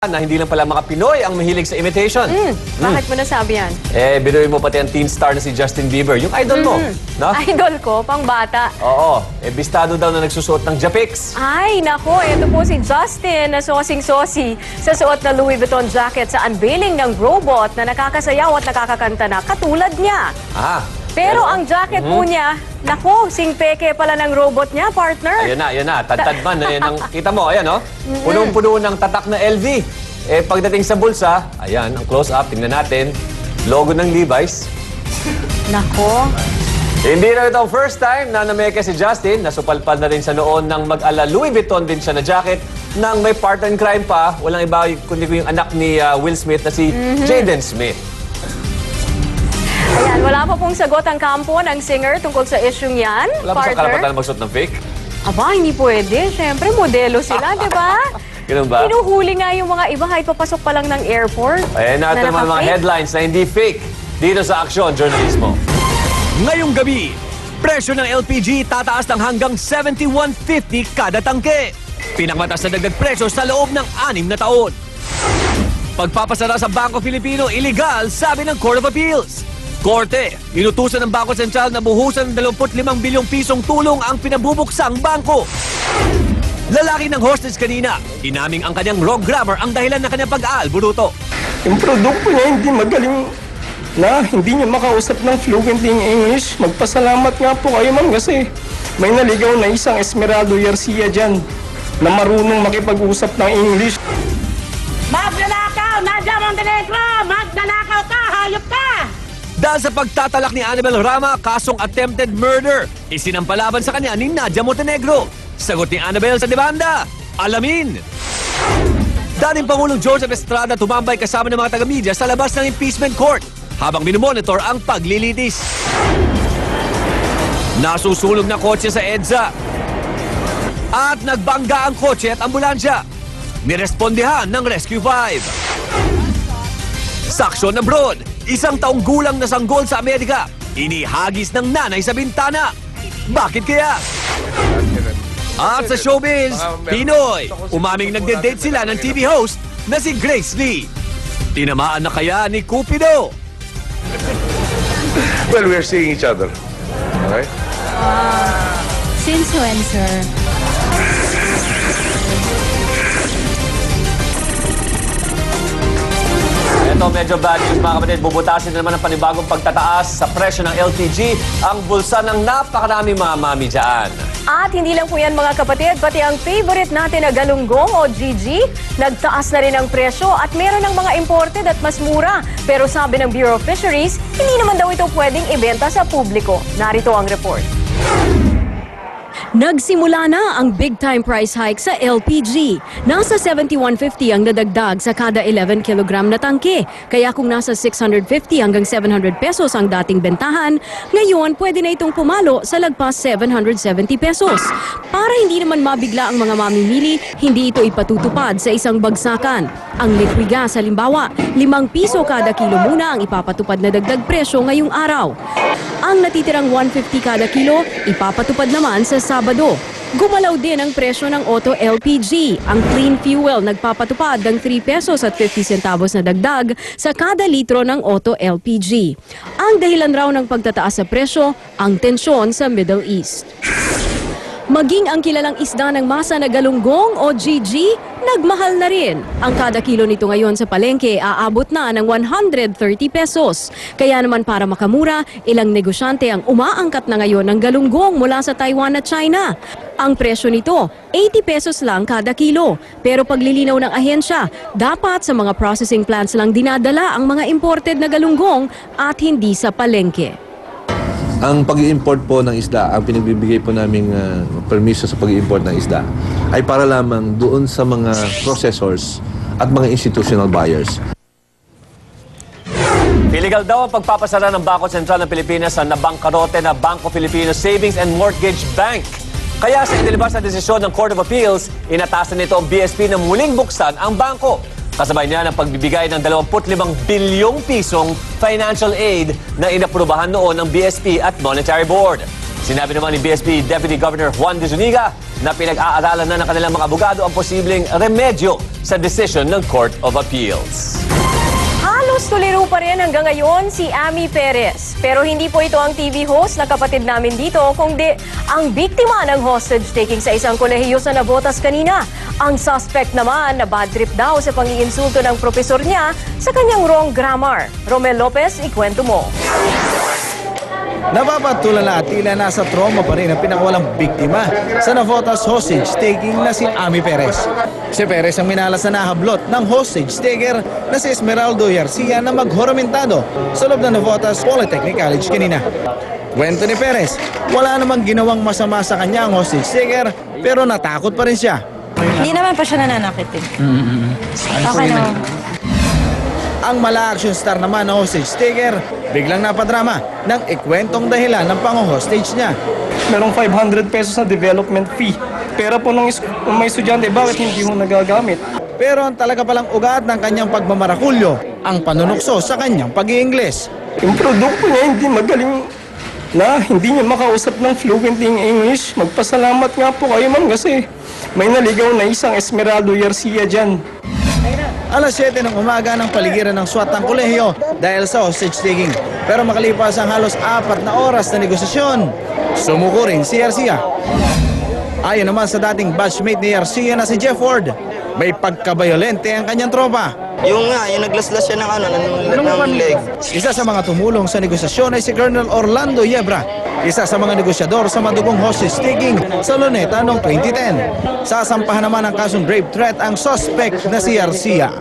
Na hindi lang pala mga Pinoy ang mahilig sa imitation. Bakit mo nasabi yan? Binuhin mo pati ang teen star na si Justin Bieber, yung idol mo, no? Idol ko, pang bata. Oo, bistado daw na nagsusuot ng Japix. Ay, nako, ito po si Justin na sosing-sosi sa suot na Louis Vuitton jacket sa unveiling ng robot na nakakasayaw at nakakakanta na katulad niya. Pero ang jacket po niya, nako, sing-peke pala ng robot niya, partner. Ayun na, tadtad man. Ayan ang, kita mo, ayan, no? Punong-puno ng tatak na LV. Pagdating sa bulsa, ayan, ang close-up, tingnan natin, logo ng Levi's. Nako. Hindi na ito ang first time na nameke si Justin. Nasupalpal na rin sa noon ng mag-ala Louis Vuitton din siya na jacket nang may partner in crime pa. Walang iba kundi yung anak ni Will Smith na si Jaden Smith. Ayan, wala pa pong sagot ang kampo ng singer tungkol sa isyung yan, Wala ba sa partner? karapatan magsuot ng fake? Aba, hindi pwede. Siyempre, modelo sila, di ba? Ganun ba? Hinuhuli nga yung mga iba kahit papasok pa lang ng airport. Ayan na ito naman mga naka-fake. headlines na hindi fake dito sa Aksyon Journalismo. Ngayong gabi, presyo ng LPG tataas ng hanggang 71.50 kada tangke. Pinakmataas na dagdag presyo sa loob ng 6 na taon. Pagpapasara sa Bangko Filipino, illegal, sabi ng Court of Appeals. Korte, inutusan ng Bangko Sentral na buhusan ng 25 bilyong pisong tulong ang pinabubuksang bangko. Lalaki ng hostage kanina, inaming ang kanyang wrong grammar ang dahilan ng kanyang pag-aalburuto. Yung produkto niya hindi magaling na hindi niya makausap ng fluent in English. Magpasalamat nga po kayo, ma'am, kasi may naligaw na isang Esmeraldo Garcia dyan na marunong makipag-usap ng English. Magnanakaw! Nadia Montenegro! Magnanakaw ka! Hayop ka! Dahil sa pagtatalak ni Annabel Rama, kasong attempted murder, isinampalaban sa kanya ni Nadia Montenegro. Sagot ni Annabel sa demanda, alamin. Dating Pangulong Joseph Estrada tumambay kasama ng mga taga-media sa labas ng impeachment court habang minomonitor ang paglilitis. Nasusunog na kotse sa EDSA at nagbangga ang kotse at ambulansya. Nirespondihan ng Rescue 5. Saksyon abroad, isang taong gulang na sanggol sa Amerika, inihagis ng nanay sa bintana. Bakit kaya? At sa showbiz, Pinoy, umaming nagde-date sila ng TV host na si Grace Lee. Tinamaan na kaya ni Cupido? Well, we are seeing each other. All right? Since when, sir? Ito, medyo bad news mga kapatid. Bubutasin na naman ang panibagong pagtataas sa presyo ng LPG ang bulsa ng napakaraming mga mami dyan. At hindi lang po yan mga kapatid, pati ang favorite natin na galunggong o GG, nagtaas na rin ang presyo at meron ng mga imported at mas mura. Pero sabi ng Bureau of Fisheries, hindi naman daw ito pwedeng ibenta sa publiko. Narito ang report. Nagsimula na ang big-time price hike sa LPG. Nasa 71.50 ang nadagdag sa kada 11 kilogram na tangke. Kaya kung nasa 650 hanggang 700 pesos ang dating bentahan, ngayon pwede na itong pumalo sa lagpas 770 pesos. Para hindi naman mabigla ang mga mamimili, hindi ito ipatutupad sa isang bagsakan. Ang liquid gas halimbawa, 5 piso kada kilo muna ang ipapatupad na dagdag presyo ngayong araw. Ang natitirang 150 kada kilo, ipapatupad naman sa Sabado. Gumalaw din ang presyo ng auto LPG. Ang clean fuel nagpapatupad ng 3 pesos at 50 centavos na dagdag sa kada litro ng auto LPG. Ang dahilan raw ng pagtataas sa presyo, ang tensyon sa Middle East. Maging ang kilalang isda ng masa na galunggong o GG, nagmahal na rin. Ang kada kilo nito ngayon sa palengke aabot na ng 130 pesos. Kaya naman para makamura, ilang negosyante ang umaangkat na ngayon ng galunggong mula sa Taiwan at China. Ang presyo nito, 80 pesos lang kada kilo. Pero paglilinaw ng ahensya, dapat sa mga processing plants lang dinadala ang mga imported na galunggong at hindi sa palengke. Ang pag-i-import po ng isda, ang pinagbibigay po naming permiso sa pag-i-import ng isda ay para lamang doon sa mga processors at mga institutional buyers. Illegal daw ang pagpapasara ng Bangko Sentral ng Pilipinas sa nabangkarote na Bangko Filipino Savings and Mortgage Bank. Kaya sa inilabas na desisyon ng Court of Appeals, inatasan nito ang BSP na muling buksan ang bangko. Kasabay niya ng pagbibigay ng 25 bilyong pisong financial aid na inaprubahan noon ng BSP at Monetary Board. Sinabi naman ni BSP Deputy Governor Juan de Zuniga na pinag-aaralan na ng kanilang mga abogado ang posibleng remedyo sa desisyon ng Court of Appeals. Halos tuliro pa rin hanggang ngayon si Amy Perez. Pero hindi po ito ang TV host na kapatid namin dito, kundi ang biktima ng hostage-taking sa isang kolehiyo sa Navotas kanina. Ang suspect naman na bad trip daw sa pang-iinsulto ng profesor niya sa kanyang wrong grammar. Romel Lopez, ikwento mo. Napapatulala at tila nasa trauma pa rin ang pinakawalang biktima sa Navotas hostage-taking na si Amy Perez. Si Perez ang minalas na nahablot ng hostage-taker na si Esmeraldo Garcia na maghoromentado sa loob ng Navotas Polytechnic College kanina. Kwento ni Perez, wala namang ginawang masama sa kanya ang hostage-taker pero natakot pa rin siya. Hindi naman pa siya nananakit eh. Okay naman. Ang mala-action star naman na hostage-taker, biglang napadrama ng ikwentong dahilan ng pang-hostage niya. Merong 500 pesos sa development fee. Pera po ng mga estudyante, bakit hindi ho nagagamit? Pero ang talaga palang ugat ng kanyang pagmamarakulyo, ang panunukso sa kanyang pag-iingles. Yung produkto niya hindi magaling na hindi niya makausap ng fluent in English. Magpasalamat nga po kayo ma'am kasi may naligaw na isang Esmeraldo Garcia dyan. Alas 7 ng umaga ng paligiran ng SWAT ang kolehiyo dahil sa hostage-taking. Pero makalipas ang halos 4 na oras na negosasyon, sumuko rin si Garcia. Ayon naman sa dating batchmate ni Garcia na si Jeff Ward, may pagkabayolente ang kanyang tropa. Yung naglaslas siya ng ng leg. Isa sa mga tumulong sa negosasyon ay si Colonel Orlando Yebra, isa sa mga negosyador sa madugong hostage-taking sa Luneta noong 2010. Sasampahan naman ang kasong grave threat ang suspect na si Garcia.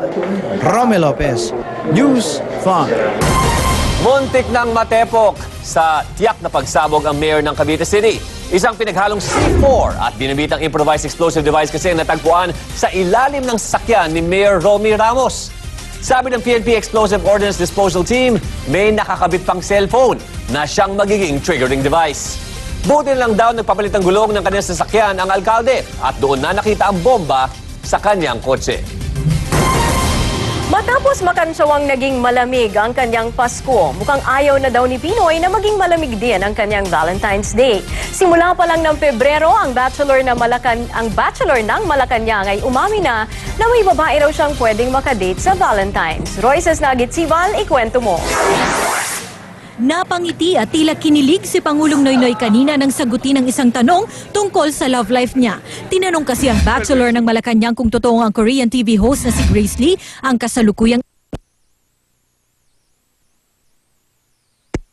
Romel Lopez, News 5. Muntik ng matepok sa tiyak na pagsabog ang mayor ng Cavite City. Isang pinaghalong C4 at binibitang improvised explosive device kasi ang natagpuan sa ilalim ng sasakyan ni Mayor Romy Ramos. Sabi ng PNP Explosive Ordnance Disposal Team, may nakakabit pang cellphone na siyang magiging triggering device. Buti lang daw nagpapalit ng gulong ng kanyang sasakyan ang alkalde at doon na nakita ang bomba sa kanyang kotse. Matapos makansyawang naging malamig ang kanyang Pasko, mukhang ayaw na daw ni Pinoy na maging malamig din ang kanyang Valentine's Day. Simula pa lang ng Pebrero, ang bachelor ng Malacanang ay umamin na may babae raw siyang pwedeng makadate sa Valentine's. Royces Nagitsibal, ikwento mo. Napangiti at tila kinilig si Pangulong Noynoy kanina nang sagutin ang isang tanong tungkol sa love life niya. Tinanong kasi ang bachelor ng Malacanang kung totoo ang Korean TV host na si Grace Lee ang kasalukuyang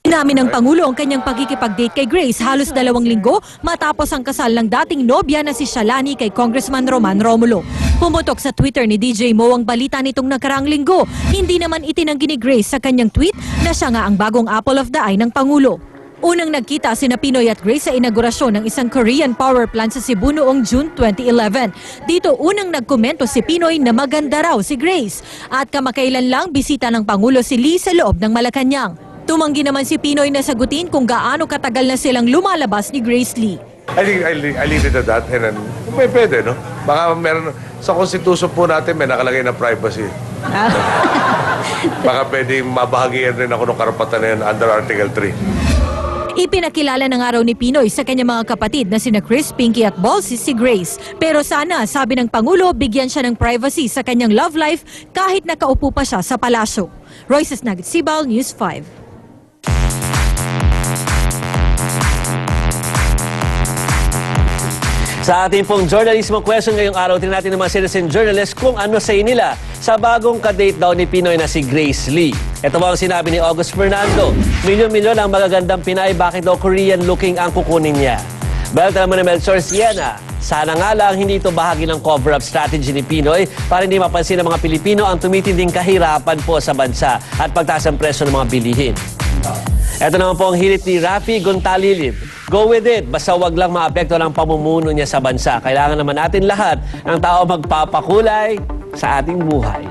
Inamin ng Pangulo ang kanyang pagkikipag-date kay Grace halos 2 linggo matapos ang kasal ng dating nobya na si Shalani kay Congressman Roman Romulo. Pumutok sa Twitter ni DJ Mo ang balita nitong nakaraang linggo. Hindi naman itinanggi ni Grace sa kanyang tweet na siya nga ang bagong apple of the eye ng Pangulo. Unang nagkita sina Pinoy at Grace sa inaugurasyon ng isang Korean power plant sa Cebu noong June 2011. Dito unang nagkomento si Pinoy na maganda raw si Grace at kamakailan lang bisita ng Pangulo si Lee sa loob ng Malacanang. Tumanggi naman si Pinoy na sagutin kung gaano katagal na silang lumalabas ni Grace Lee. I leave it at that. And then, pwede, no? Baka meron, sa konstitusyon po natin may nakalagay na privacy. Baka pwedeng mabahagian rin ako ng karapatan na yan under Article 3. Ipinakilala ng araw ni Pinoy sa kanyang mga kapatid na sina Chris, Pinky at Balsi si Grace. Pero sana, sabi ng Pangulo, bigyan siya ng privacy sa kanyang love life kahit nakaupo pa siya sa palasyo. Royces Nagitsibal, News 5. Sa ating pong journalismo question ngayong araw, tingnan natin ng mga citizen journalists kung ano say nila sa bagong kadate daw ni Pinoy na si Grace Lee. Ito ba ang sinabi ni August Fernando? Milyon-milyon ang magagandang Pinay, bakit daw Korean-looking ang kukunin niya? Balita naman ni Melchor Siena, sana nga lang hindi ito bahagi ng cover-up strategy ni Pinoy para hindi mapansin ng mga Pilipino ang tumitinding kahirapan po sa bansa at pagtaas ang presyo ng mga bilihin. Ito naman po ang hilit ni Rafi Gontalilid. Go with it, basta wag lang maapekto ng pamumuno niya sa bansa. Kailangan naman natin lahat ng tao magpapakulay sa ating buhay.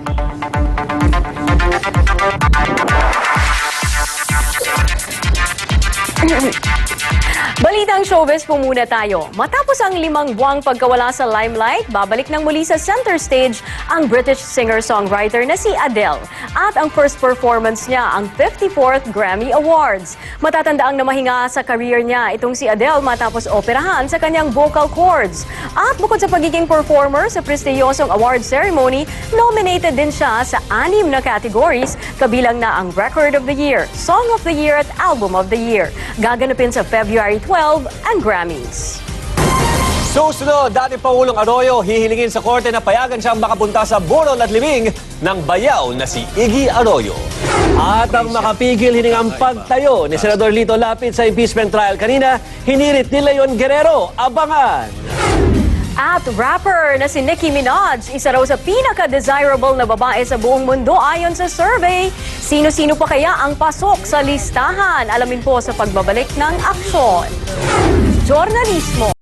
Balitang showbiz po muna tayo. Matapos ang 5 buwang pagkawala sa limelight, babalik ng muli sa center stage ang British singer-songwriter na si Adele. At ang first performance niya, ang 54th Grammy Awards. Matatanda ang namahinga sa career niya itong si Adele matapos operahan sa kanyang vocal cords. At bukod sa pagiging performer sa prestiyosong award ceremony, nominated din siya sa 6 na categories, kabilang na ang Record of the Year, Song of the Year at Album of the Year. Gaganapin sa February 12 ang Grammys. Susunod, dating Pangulong Arroyo hihilingin sa korte na payagan siyang makapunta sa burol at libing ng bayaw na si Iggy Arroyo. At ang makapigil hiningang pagtayo ni Senador Lito Lapid sa impeachment trial kanina, hinirit ni Leon Guerrero. Abangan! At rapper na si Nicki Minaj, isa raw sa pinaka-desirable na babae sa buong mundo ayon sa survey. Sino-sino pa kaya ang pasok sa listahan? Alamin po sa pagbabalik ng aksyon. Journalismo.